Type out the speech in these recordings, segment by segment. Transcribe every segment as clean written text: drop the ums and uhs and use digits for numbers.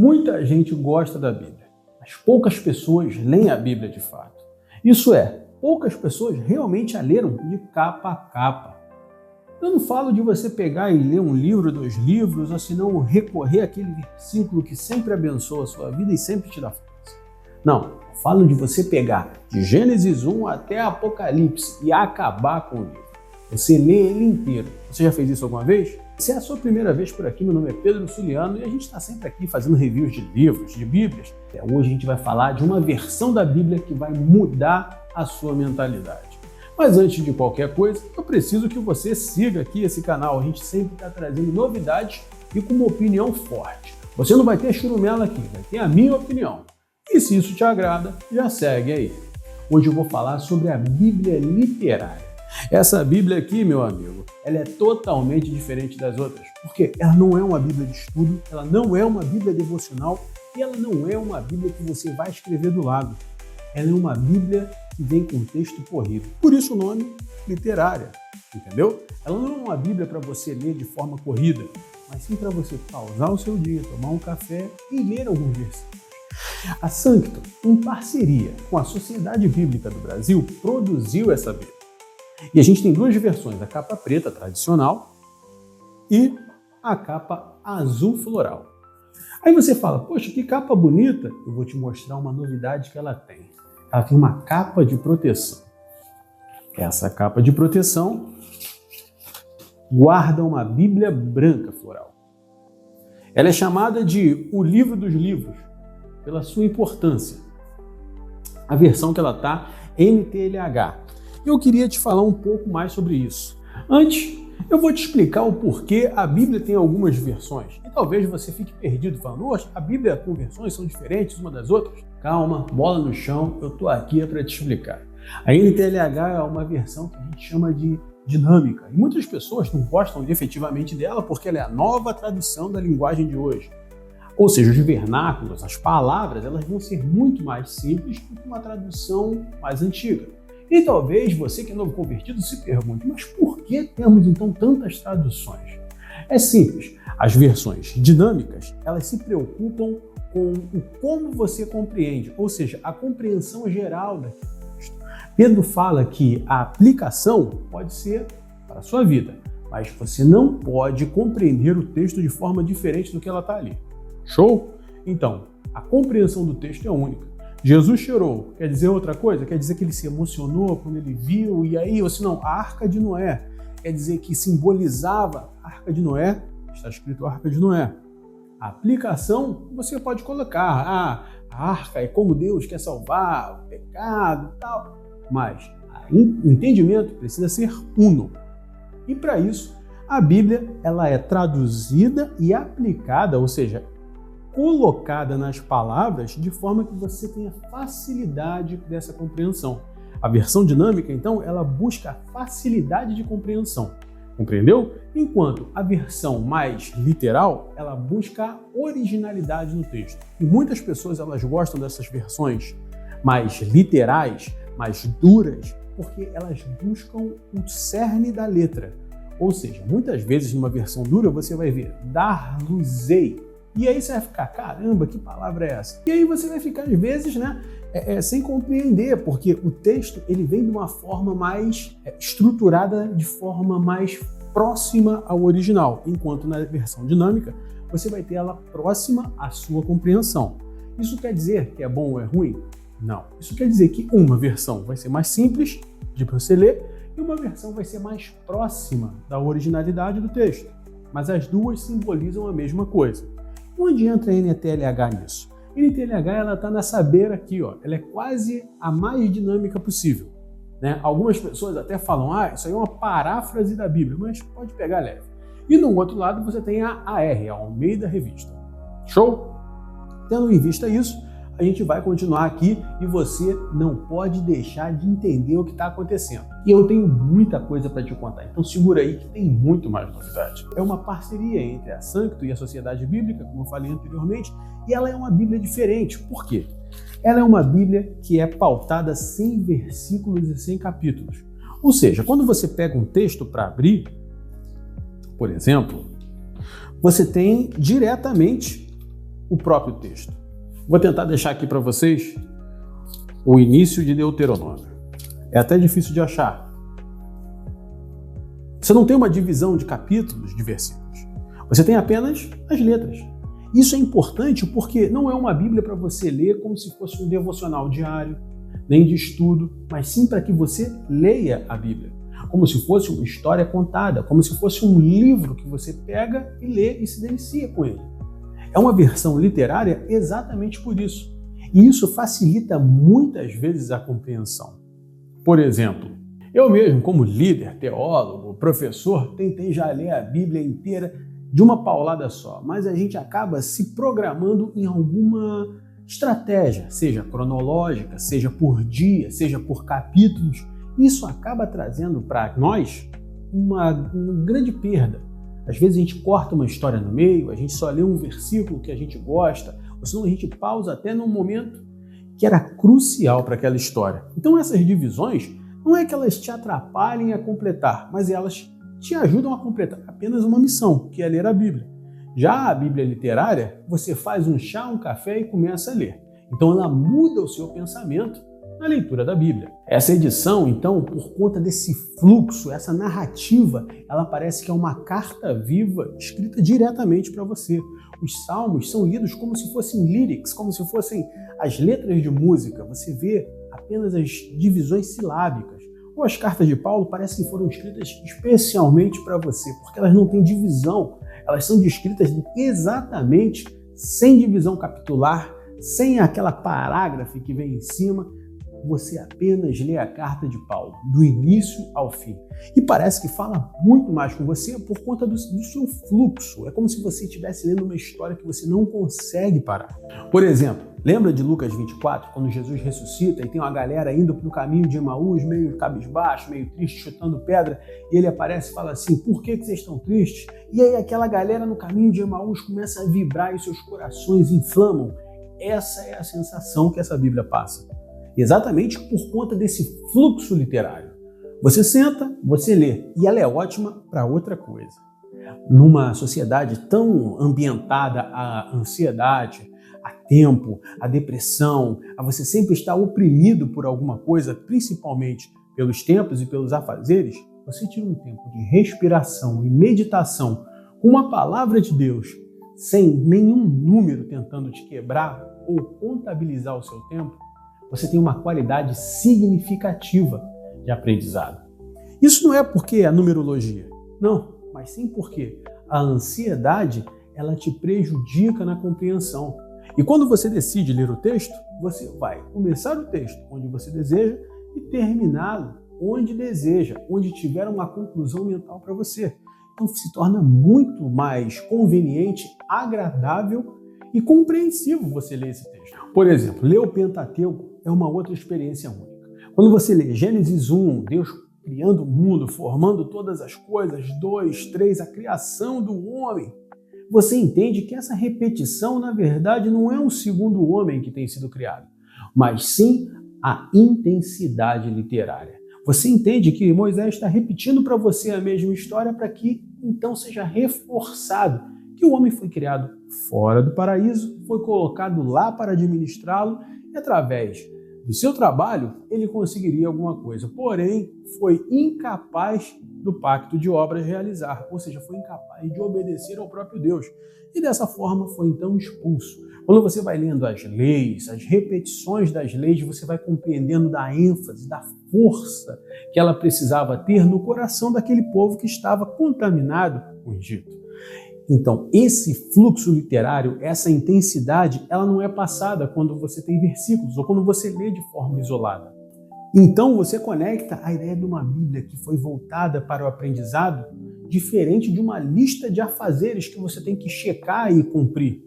Muita gente gosta da Bíblia, mas poucas pessoas leem a Bíblia de fato. Isso é, poucas pessoas realmente a leram de capa a capa. Eu não falo de você pegar e ler um livro, 2 livros, ou se não recorrer àquele versículo que sempre abençoa a sua vida e sempre te dá força. Não, eu falo de você pegar de Gênesis 1 até Apocalipse e acabar com o livro. Você lê ele inteiro. Você já fez isso alguma vez? Se é a sua primeira vez por aqui, meu nome é Pedro Suliano e a gente está sempre aqui fazendo reviews de livros, de Bíblias. Hoje a gente vai falar de uma versão da Bíblia que vai mudar a sua mentalidade. Mas antes de qualquer coisa, eu preciso que você siga aqui esse canal. A gente sempre está trazendo novidades e com uma opinião forte. Você não vai ter churumela aqui, vai ter a minha opinião. E se isso te agrada, já segue aí. Hoje eu vou falar sobre a Bíblia literária. Essa Bíblia aqui, meu amigo, ela é totalmente diferente das outras, porque ela não é uma Bíblia de estudo, ela não é uma Bíblia devocional e ela não é uma Bíblia que você vai escrever do lado. Ela é uma Bíblia que vem com texto corrido. Por isso o nome literária, entendeu? Ela não é uma Bíblia para você ler de forma corrida, mas sim para você pausar o seu dia, tomar um café e ler alguns versículos. A Sanctum, em parceria com a Sociedade Bíblica do Brasil, produziu essa Bíblia. E a gente tem 2 versões, a capa preta tradicional e a capa azul floral. Aí você fala, poxa, que capa bonita! Eu vou te mostrar uma novidade que ela tem. Ela tem uma capa de proteção. Essa capa de proteção guarda uma Bíblia branca floral. Ela é chamada de o livro dos livros, pela sua importância. A versão que ela está, NTLH. Eu queria te falar um pouco mais sobre isso. Antes, eu vou te explicar o porquê a Bíblia tem algumas versões. E talvez você fique perdido falando, oxe, a Bíblia com versões são diferentes uma das outras? Calma, bola no chão, eu estou aqui para te explicar. A NTLH é uma versão que a gente chama de dinâmica. E muitas pessoas não gostam efetivamente dela porque ela é a nova tradução da linguagem de hoje. Ou seja, os vernáculos, as palavras, elas vão ser muito mais simples do que uma tradução mais antiga. E talvez você que é novo convertido se pergunte, mas por que temos então tantas traduções? É simples, as versões dinâmicas, elas se preocupam com o como você compreende, ou seja, a compreensão geral daquele texto. Pedro fala que a aplicação pode ser para a sua vida, mas você não pode compreender o texto de forma diferente do que ela está ali. Show? Então, a compreensão do texto é única. Jesus chorou, quer dizer outra coisa? Quer dizer que ele se emocionou quando ele viu, e aí, ou se não, a Arca de Noé, quer dizer que simbolizava a Arca de Noé, está escrito Arca de Noé. A aplicação, você pode colocar, a Arca é como Deus quer salvar o pecado e tal, mas o entendimento precisa ser uno. E para isso, a Bíblia ela é traduzida e aplicada, ou seja, colocada nas palavras de forma que você tenha facilidade dessa compreensão. A versão dinâmica, então, ela busca a facilidade de compreensão, compreendeu? Enquanto a versão mais literal, ela busca a originalidade no texto. E muitas pessoas elas gostam dessas versões mais literais, mais duras, porque elas buscam o cerne da letra. Ou seja, muitas vezes numa versão dura você vai ver dar-lhes-ei. E aí você vai ficar, caramba, que palavra é essa? E aí você vai ficar, às vezes, sem compreender, porque o texto ele vem de uma forma mais estruturada, de forma mais próxima ao original, enquanto na versão dinâmica você vai ter ela próxima à sua compreensão. Isso quer dizer que é bom ou é ruim? Não. Isso quer dizer que uma versão vai ser mais simples de você ler e uma versão vai ser mais próxima da originalidade do texto. Mas as duas simbolizam a mesma coisa. Onde entra a NTLH nisso? A NTLH ela está nessa beira aqui, ó. Ela é quase a mais dinâmica possível. Né? Algumas pessoas até falam, isso aí é uma paráfrase da Bíblia, mas pode pegar leve. E no outro lado você tem a AR, a Almeida Revista. Show? Tendo em vista isso, a gente vai continuar aqui e você não pode deixar de entender o que está acontecendo. E eu tenho muita coisa para te contar, então segura aí que tem muito mais novidade. É uma parceria entre a Sanctum e a Sociedade Bíblica, como eu falei anteriormente, e ela é uma Bíblia diferente. Por quê? Ela é uma Bíblia que é pautada sem versículos e sem capítulos. Ou seja, quando você pega um texto para abrir, por exemplo, você tem diretamente o próprio texto. Vou tentar deixar aqui para vocês o início de Deuteronômio. É até difícil de achar. Você não tem uma divisão de capítulos, de versículos. Você tem apenas as letras. Isso é importante porque não é uma Bíblia para você ler como se fosse um devocional diário, nem de estudo, mas sim para que você leia a Bíblia, como se fosse uma história contada, como se fosse um livro que você pega e lê e se delicia com ele. É uma versão literária exatamente por isso. E isso facilita muitas vezes a compreensão. Por exemplo, eu mesmo, como líder, teólogo, professor, tentei já ler a Bíblia inteira de uma paulada só, mas a gente acaba se programando em alguma estratégia, seja cronológica, seja por dia, seja por capítulos. Isso acaba trazendo para nós uma grande perda. Às vezes a gente corta uma história no meio, a gente só lê um versículo que a gente gosta, ou senão a gente pausa até num momento que era crucial para aquela história. Então essas divisões não é que elas te atrapalhem a completar, mas elas te ajudam a completar apenas uma missão, que é ler a Bíblia. Já a Bíblia literária, você faz um chá, um café e começa a ler. Então ela muda o seu pensamento na leitura da Bíblia. Essa edição, então, por conta desse fluxo, essa narrativa, ela parece que é uma carta viva escrita diretamente para você. Os salmos são lidos como se fossem lyrics, como se fossem as letras de música. Você vê apenas as divisões silábicas. Ou as cartas de Paulo parecem que foram escritas especialmente para você, porque elas não têm divisão, elas são descritas exatamente sem divisão capitular, sem aquela parágrafo que vem em cima. Você apenas lê a carta de Paulo, do início ao fim. E parece que fala muito mais com você por conta do seu fluxo. É como se você estivesse lendo uma história que você não consegue parar. Por exemplo, lembra de Lucas 24, quando Jesus ressuscita e tem uma galera indo para o caminho de Emaús, meio cabisbaixo, meio triste, chutando pedra, e ele aparece e fala assim: por que vocês estão tristes? E aí aquela galera no caminho de Emaús começa a vibrar e seus corações inflamam. Essa é a sensação que essa Bíblia passa. Exatamente por conta desse fluxo literário. Você senta, você lê, e ela é ótima para outra coisa. Numa sociedade tão ambientada à ansiedade, a tempo, a depressão, a você sempre estar oprimido por alguma coisa, principalmente pelos tempos e pelos afazeres, você tira um tempo de respiração e meditação com uma palavra de Deus, sem nenhum número tentando te quebrar ou contabilizar o seu tempo, você tem uma qualidade significativa de aprendizado. Isso não é porque é numerologia, não, mas sim porque a ansiedade ela te prejudica na compreensão. E quando você decide ler o texto, você vai começar o texto onde você deseja e terminá-lo onde deseja, onde tiver uma conclusão mental para você. Então se torna muito mais conveniente, agradável e compreensivo você ler esse texto. Por exemplo, ler o Pentateuco é uma outra experiência única. Quando você lê Gênesis 1, Deus criando o mundo, formando todas as coisas, 2, 3, a criação do homem, você entende que essa repetição, na verdade, não é um segundo homem que tem sido criado, mas sim a intensidade literária. Você entende que Moisés está repetindo para você a mesma história para que, então, seja reforçado que o homem foi criado fora do paraíso, foi colocado lá para administrá-lo e, através do seu trabalho, ele conseguiria alguma coisa. Porém, foi incapaz do pacto de obras realizar, ou seja, foi incapaz de obedecer ao próprio Deus. E dessa forma foi então expulso. Quando você vai lendo as leis, as repetições das leis, você vai compreendendo da ênfase, da força que ela precisava ter no coração daquele povo que estava contaminado com o Egito. Então, esse fluxo literário, essa intensidade, ela não é passada quando você tem versículos ou quando você lê de forma isolada. Então, você conecta a ideia de uma Bíblia que foi voltada para o aprendizado, diferente de uma lista de afazeres que você tem que checar e cumprir.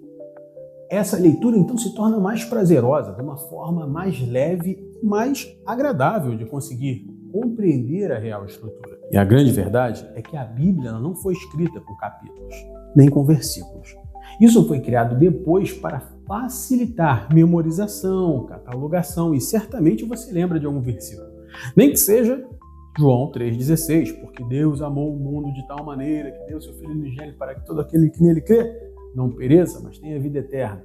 Essa leitura, então, se torna mais prazerosa, de uma forma mais leve, mais agradável de conseguir compreender a real estrutura. E a grande verdade é que a Bíblia ela não foi escrita com capítulos, nem com versículos. Isso foi criado depois para facilitar memorização, catalogação, e certamente você lembra de algum versículo. Nem que seja João 3,16, porque Deus amou o mundo de tal maneira que deu seu Filho unigênito para que todo aquele que nele crê não pereça, mas tenha vida eterna.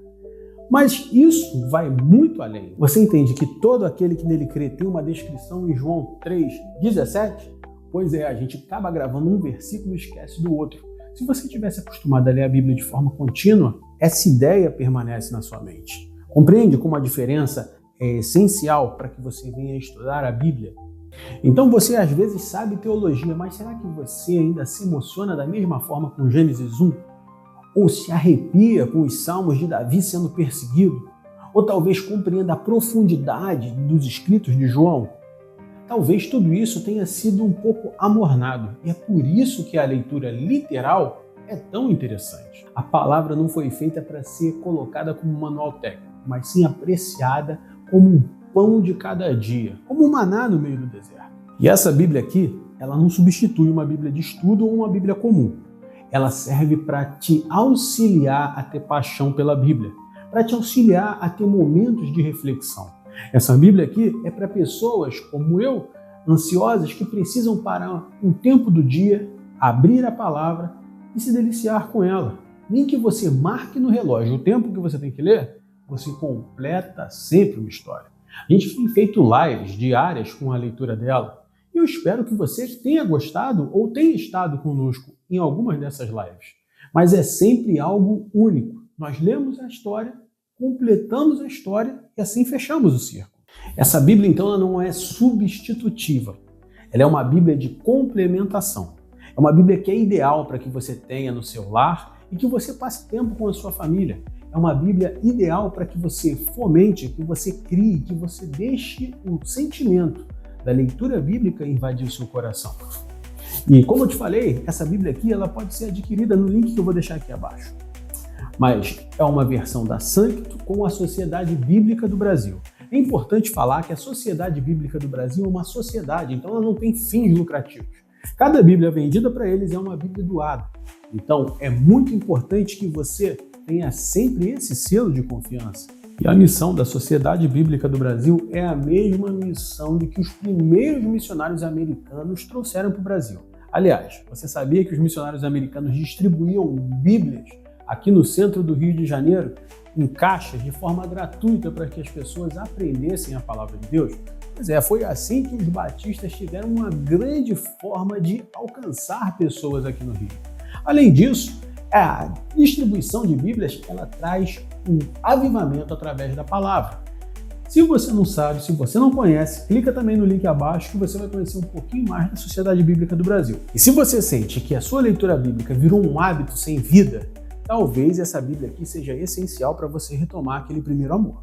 Mas isso vai muito além. Você entende que todo aquele que nele crê tem uma descrição em João 3,17? Pois é, a gente acaba gravando um versículo e esquece do outro. Se você tivesse acostumado a ler a Bíblia de forma contínua, essa ideia permanece na sua mente. Compreende como a diferença é essencial para que você venha estudar a Bíblia? Então você às vezes sabe teologia, mas será que você ainda se emociona da mesma forma com Gênesis 1? Ou se arrepia com os salmos de Davi sendo perseguido? Ou talvez compreenda a profundidade dos escritos de João? Talvez tudo isso tenha sido um pouco amornado, e é por isso que a leitura literal é tão interessante. A palavra não foi feita para ser colocada como um manual técnico, mas sim apreciada como um pão de cada dia, como um maná no meio do deserto. E essa Bíblia aqui, ela não substitui uma Bíblia de estudo ou uma Bíblia comum. Ela serve para te auxiliar a ter paixão pela Bíblia, para te auxiliar a ter momentos de reflexão. Essa Bíblia aqui é para pessoas como eu, ansiosas, que precisam parar um tempo do dia, abrir a palavra e se deliciar com ela. Nem que você marque no relógio o tempo que você tem que ler, você completa sempre uma história. A gente tem feito lives diárias com a leitura dela e eu espero que você tenha gostado ou tenha estado conosco em algumas dessas lives. Mas é sempre algo único. Nós lemos a história, completamos a história e assim fechamos o círculo. Essa Bíblia, então, ela não é substitutiva. Ela é uma Bíblia de complementação. É uma Bíblia que é ideal para que você tenha no seu lar e que você passe tempo com a sua família. É uma Bíblia ideal para que você fomente, que você crie, que você deixe o sentimento da leitura bíblica invadir o seu coração. E como eu te falei, essa Bíblia aqui ela pode ser adquirida no link que eu vou deixar aqui abaixo. Mas é uma versão da Sancto com a Sociedade Bíblica do Brasil. É importante falar que a Sociedade Bíblica do Brasil é uma sociedade, então ela não tem fins lucrativos. Cada Bíblia vendida para eles é uma Bíblia doada. Então é muito importante que você tenha sempre esse selo de confiança. E a missão da Sociedade Bíblica do Brasil é a mesma missão de que os primeiros missionários americanos trouxeram para o Brasil. Aliás, você sabia que os missionários americanos distribuíam Bíblias aqui no centro do Rio de Janeiro, em caixas, de forma gratuita para que as pessoas aprendessem a palavra de Deus? Pois é, foi assim que os batistas tiveram uma grande forma de alcançar pessoas aqui no Rio. Além disso, a distribuição de Bíblias, ela traz um avivamento através da palavra. Se você não sabe, se você não conhece, clica também no link abaixo que você vai conhecer um pouquinho mais da Sociedade Bíblica do Brasil. E se você sente que a sua leitura bíblica virou um hábito sem vida, talvez essa Bíblia aqui seja essencial para você retomar aquele primeiro amor.